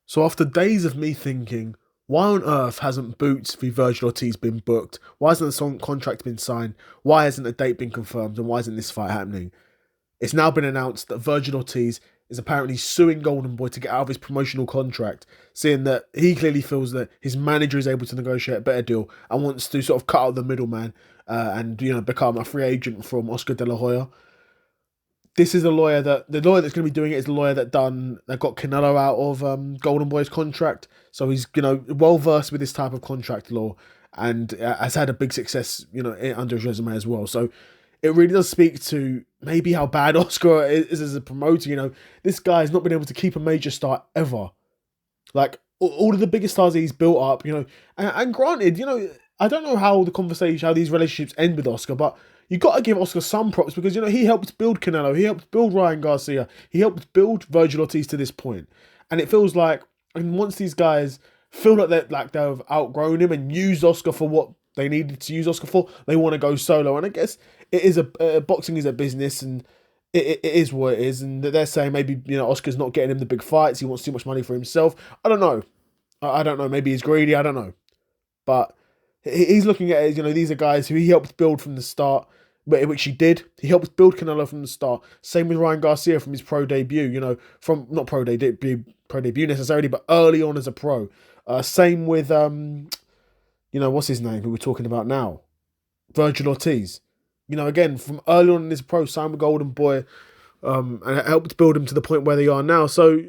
So after days of me thinking, why on earth hasn't Boots v Vergil Ortiz been booked? Why hasn't the song contract been signed? Why hasn't a date been confirmed? And why isn't this fight happening? It's now been announced that Vergil Ortiz is apparently suing Golden Boy to get out of his promotional contract, saying that he clearly feels that his manager is able to negotiate a better deal and wants to sort of cut out the middleman and become a free agent from Oscar De La Hoya. This is the lawyer that's going to be doing it is the lawyer that got Canelo out of Golden Boy's contract. So he's well versed with this type of contract law and has had a big success under his resume as well. So it really does speak to maybe how bad Oscar is as a promoter. This guy has not been able to keep a major star ever. Like all of the biggest stars he's built up, and granted, I don't know how these relationships end with Oscar, but you got to give Oscar some props because he helped build Canelo, he helped build Ryan Garcia, he helped build Vergil Ortiz to this point, and it feels like, and once these guys feel like they've outgrown him and used Oscar for what they needed to use Oscar for, they want to go solo, and I guess it is boxing is a business and. It is what it is, and they're saying maybe Oscar's not getting him the big fights. He wants too much money for himself. I don't know. I don't know. Maybe he's greedy. I don't know. But he's looking at it, these are guys who he helped build from the start, which he did. He helped build Canelo from the start. Same with Ryan Garcia from his pro debut, from not pro debut necessarily, but early on as a pro. Same with, what's his name, who we're talking about now? Vergil Ortiz. Again, from early on in his pro, signed with Golden Boy, and it helped build him to the point where they are now. So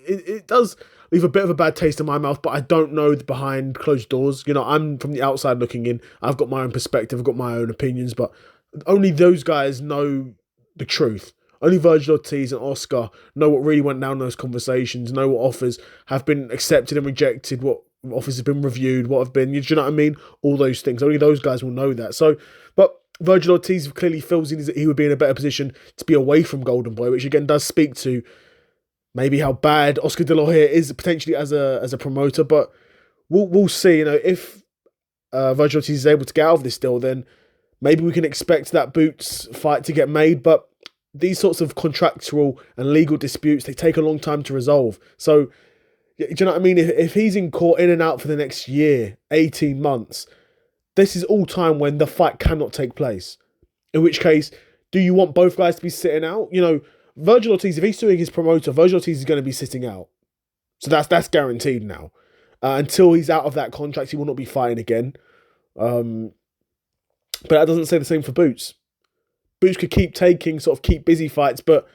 it does leave a bit of a bad taste in my mouth, but I don't know behind closed doors. I'm from the outside looking in. I've got my own perspective, I've got my own opinions, but only those guys know the truth. Only Vergil Ortiz and Oscar know what really went down in those conversations, know what offers have been accepted and rejected, what offers have been reviewed, what have been, do you know what I mean? All those things. Only those guys will know that. So, but Vergil Ortiz clearly feels that he would be in a better position to be away from Golden Boy, which again does speak to maybe how bad Oscar De La Hoya is potentially as a promoter. But we'll see. If Vergil Ortiz is able to get out of this deal, then maybe we can expect that Boots fight to get made. But these sorts of contractual and legal disputes, they take a long time to resolve. So, do you know what I mean? If he's in court in and out for the next year, 18 months, this is all time when the fight cannot take place. In which case, do you want both guys to be sitting out? Vergil Ortiz, if he's suing his promoter, Vergil Ortiz is going to be sitting out. So that's guaranteed now. Until he's out of that contract, he will not be fighting again. But that doesn't say the same for Boots. Boots could keep busy fights, but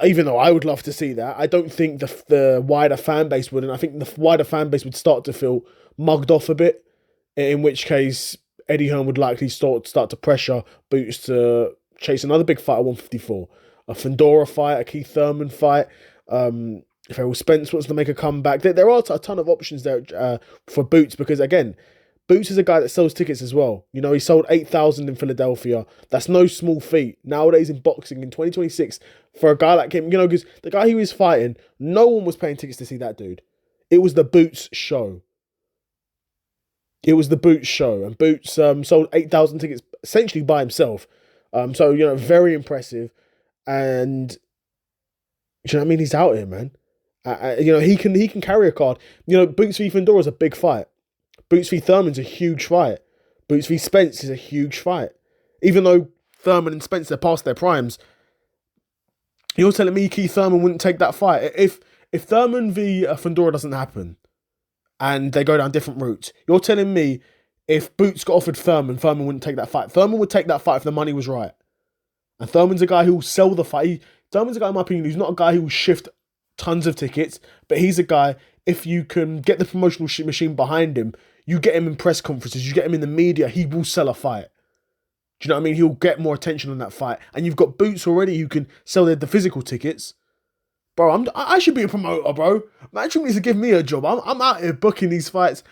even though I would love to see that, I don't think the wider fan base would, and I think the wider fan base would start to feel mugged off a bit. In which case, Eddie Hearn would likely start to pressure Boots to chase another big fight at 154. A Fundora fight, a Keith Thurman fight. If Errol Spence wants to make a comeback. There are a ton of options there for Boots because, again, Boots is a guy that sells tickets as well. He sold 8,000 in Philadelphia. That's no small feat. Nowadays in boxing in 2026, for a guy like him, because the guy he was fighting, no one was paying tickets to see that dude. It was the Boots show. It was the Boots show, and Boots sold 8,000 tickets essentially by himself. So very impressive, and do you know what I mean? He's out here, man. He can carry a card. Boots v Fundora is a big fight. Boots v Thurman's a huge fight. Boots v Spence is a huge fight. Even though Thurman and Spence are past their primes, you're telling me Keith Thurman wouldn't take that fight if Thurman v Fundora doesn't happen. And they go down different routes. You're telling me if Boots got offered Thurman wouldn't take that fight. Thurman would take that fight if the money was right. And Thurman's a guy who will sell the fight. Thurman's a guy, in my opinion, who's not a guy who will shift tons of tickets, but he's a guy, if you can get the promotional machine behind him, you get him in press conferences, you get him in the media, he will sell a fight. Do you know what I mean? He'll get more attention on that fight. And you've got Boots already who can sell the physical tickets. Bro, I should be a promoter, bro. Matchmaking needs to give me a job. I'm out here booking these fights.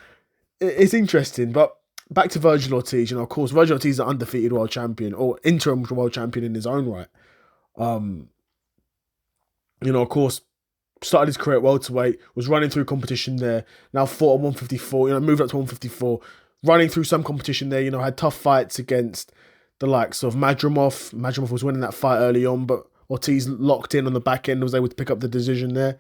It's interesting, but back to Vergil Ortiz. Of course, Vergil Ortiz is an undefeated world champion or interim world champion in his own right. Of course, started his career at welterweight, was running through competition there. Now fought at 154. Moved up to 154, running through some competition there. Had tough fights against the likes of Madrimov. Madrimov was winning that fight early on, but Ortiz locked in on the back end, was able to pick up the decision there.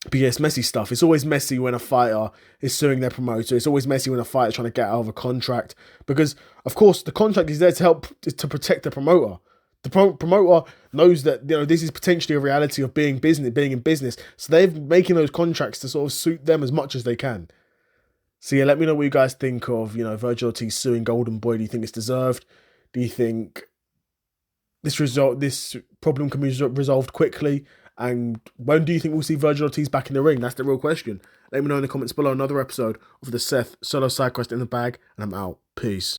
But yeah, it's messy stuff. It's always messy when a fighter is suing their promoter. It's always messy when a fighter's trying to get out of a contract. Because, of course, the contract is there to help to protect the promoter. The promoter knows that, you know, this is potentially a reality of being in business. So they're making those contracts to sort of suit them as much as they can. So yeah, let me know what you guys think of, you know, Vergil Ortiz suing Golden Boy. Do you think it's deserved? Do you think this problem can be resolved quickly? And when do you think we'll see Vergil Ortiz back in the ring? That's the real question. Let me know in the comments below. Another episode of the Seth Solo Side Quest in the bag, and I'm out. Peace.